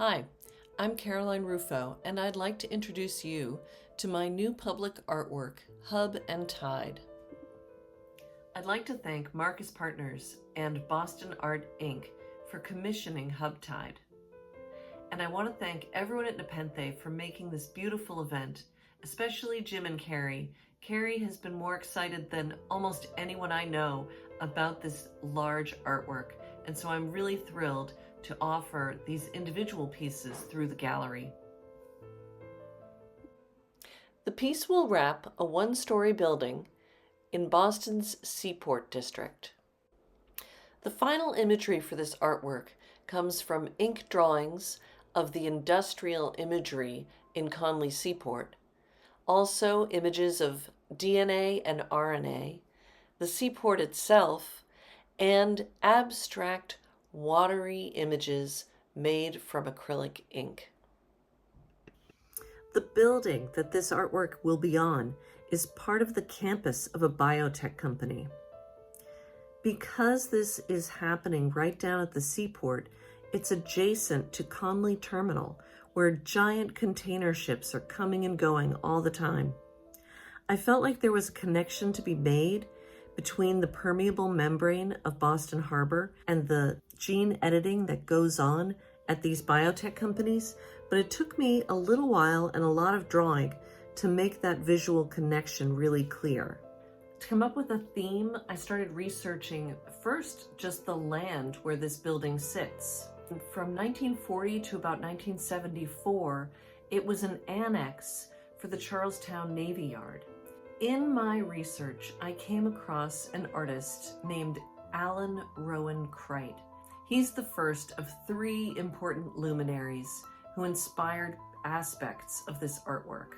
Hi, I'm Caroline Rufo, and I'd like to introduce you to my new public artwork, Hub and Tide. I'd like to thank Marcus Partners and Boston Art Inc. for commissioning Hub Tide. And I want to thank everyone at Nepenthe for making this beautiful event, especially Jim and Carrie. Carrie has been more excited than almost anyone I know about this large artwork, and so I'm really thrilled to offer these individual pieces through the gallery. The piece will wrap a one-story building in Boston's Seaport district. The final imagery for this artwork comes from ink drawings of the industrial imagery in Conley Seaport, also images of DNA and RNA, the seaport itself, and abstract watery images made from acrylic ink. The building that this artwork will be on is part of the campus of a biotech company. Because this is happening right down at the seaport, it's adjacent to Conley Terminal, where giant container ships are coming and going all the time. I felt like there was a connection to be made between the permeable membrane of Boston Harbor and the gene editing that goes on at these biotech companies, but it took me a little while and a lot of drawing to make that visual connection really clear. To come up with a theme, I started researching first just the land where this building sits. From 1940 to about 1974, it was an annex for the Charlestown Navy Yard. In my research, I came across an artist named Alan Rowan Cricht. He's the first of three important luminaries who inspired aspects of this artwork.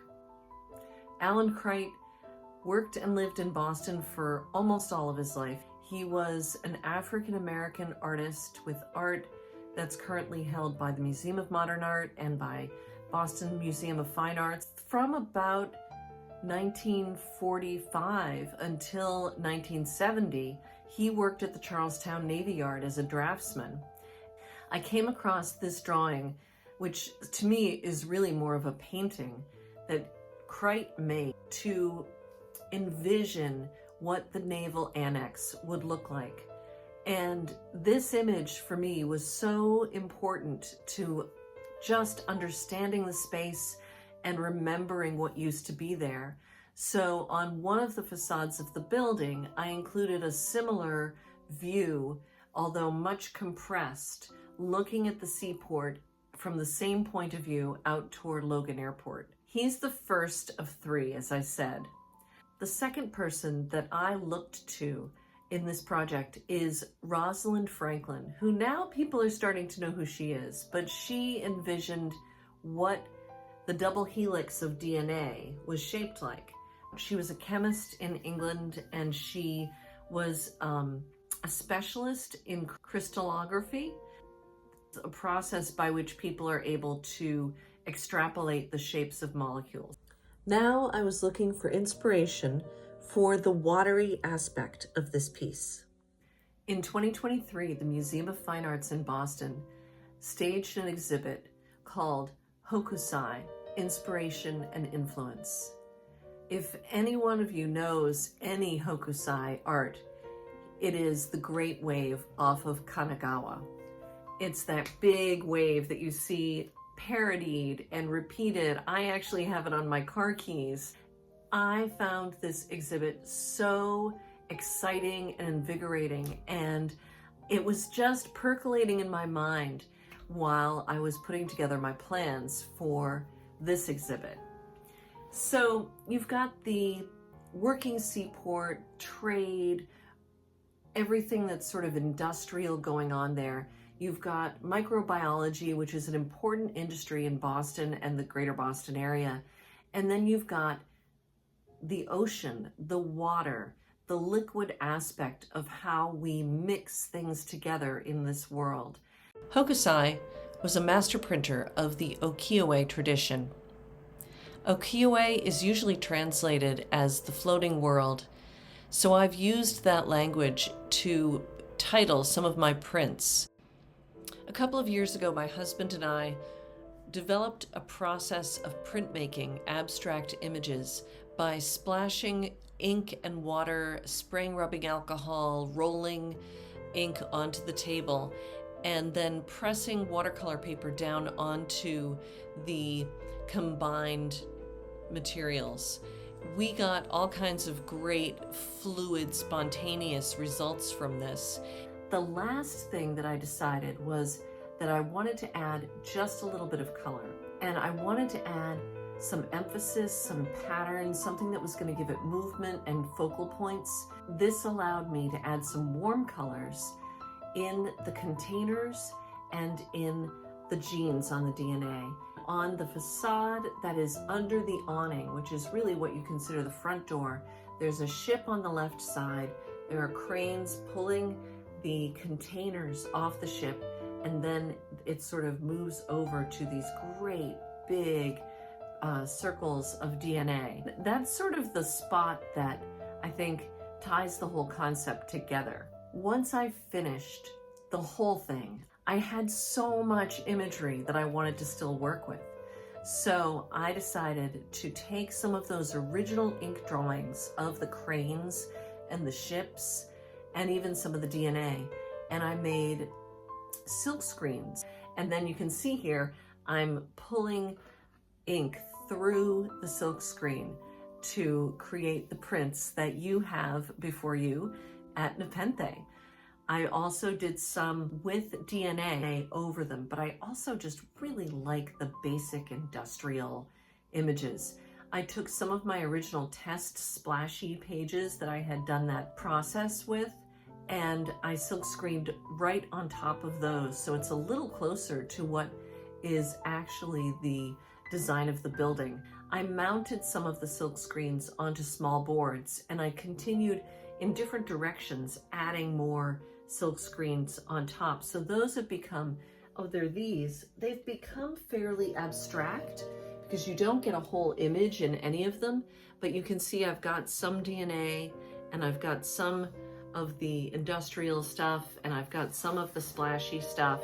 Alan Cricht worked and lived in Boston for almost all of his life. He was an African-American artist with art that's currently held by the Museum of Modern Art and by Boston Museum of Fine Arts. From about 1945 until 1970, he worked at the Charlestown Navy Yard as a draftsman. I came across this drawing, which to me is really more of a painting that Cricht made to envision what the naval annex would look like. And this image for me was so important to just understanding the space and remembering what used to be there. So on one of the facades of the building, I included a similar view, although much compressed, looking at the seaport from the same point of view out toward Logan Airport. He's the first of three, as I said. The second person that I looked to in this project is Rosalind Franklin, who now people are starting to know who she is, but she envisioned what the double helix of DNA was shaped like. She was a chemist in England, and she was a specialist in crystallography, a process by which people are able to extrapolate the shapes of molecules. Now I was looking for inspiration for the watery aspect of this piece. In 2023, the Museum of Fine Arts in Boston staged an exhibit called Hokusai, Inspiration and Influence. If any one of you knows any Hokusai art, it is the Great Wave off of Kanagawa. It's that big wave that you see parodied and repeated. I actually have it on my car keys. I found this exhibit so exciting and invigorating, and it was just percolating in my mind while I was putting together my plans for this exhibit. So you've got the working seaport, trade, everything that's sort of industrial going on there. You've got microbiology, which is an important industry in Boston and the greater Boston area. And then you've got the ocean, the water, the liquid aspect of how we mix things together in this world. Hokusai was a master printer of the ukiyo-e tradition. Ukiyo-e is usually translated as the floating world, so I've used that language to title some of my prints. A couple of years ago, my husband and I developed a process of printmaking abstract images by splashing ink and water, spraying rubbing alcohol, rolling ink onto the table, and then pressing watercolor paper down onto the combined materials. We got all kinds of great, fluid, spontaneous results from this. The last thing that I decided was that I wanted to add just a little bit of color, and I wanted to add some emphasis, some pattern, something that was going to give it movement and focal points. This allowed me to add some warm colors in the containers and in the genes on the DNA. On the facade that is under the awning, which is really what you consider the front door, there's a ship on the left side. There are cranes pulling the containers off the ship, and then it sort of moves over to these great big circles of DNA. That's sort of the spot that I think ties the whole concept together. Once I finished the whole thing, I had so much imagery that I wanted to still work with. So I decided to take some of those original ink drawings of the cranes and the ships and even some of the DNA, and I made silk screens. And then you can see here, I'm pulling ink through the silk screen to create the prints that you have before you at Nepenthe. I also did some with DNA over them, but I also just really like the basic industrial images. I took some of my original test splashy pages that I had done that process with, and I silk screened right on top of those. So it's a little closer to what is actually the design of the building. I mounted some of the silk screens onto small boards, and I continued in different directions, adding more silk screens on top. So those have become, they've become fairly abstract because you don't get a whole image in any of them, but you can see I've got some DNA, and I've got some of the industrial stuff, and I've got some of the splashy stuff.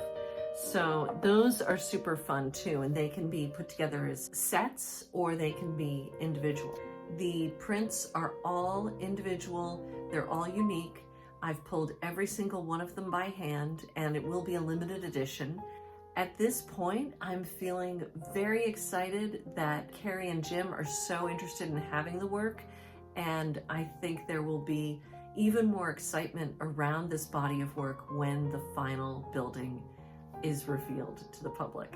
So those are super fun too, and they can be put together as sets or they can be individual. The prints are all individual, they're all unique. I've pulled every single one of them by hand, and it will be a limited edition. At this point, I'm feeling very excited that Carrie and Jim are so interested in having the work, and I think there will be even more excitement around this body of work when the final building is revealed to the public.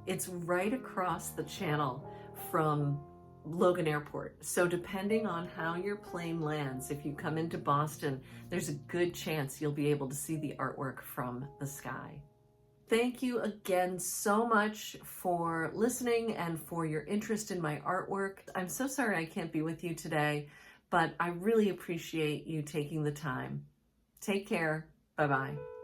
It's right across the channel from Logan Airport. So depending on how your plane lands, if you come into Boston, there's a good chance you'll be able to see the artwork from the sky. Thank you again so much for listening and for your interest in my artwork. I'm so sorry I can't be with you today, but I really appreciate you taking the time. Take care. Bye-bye.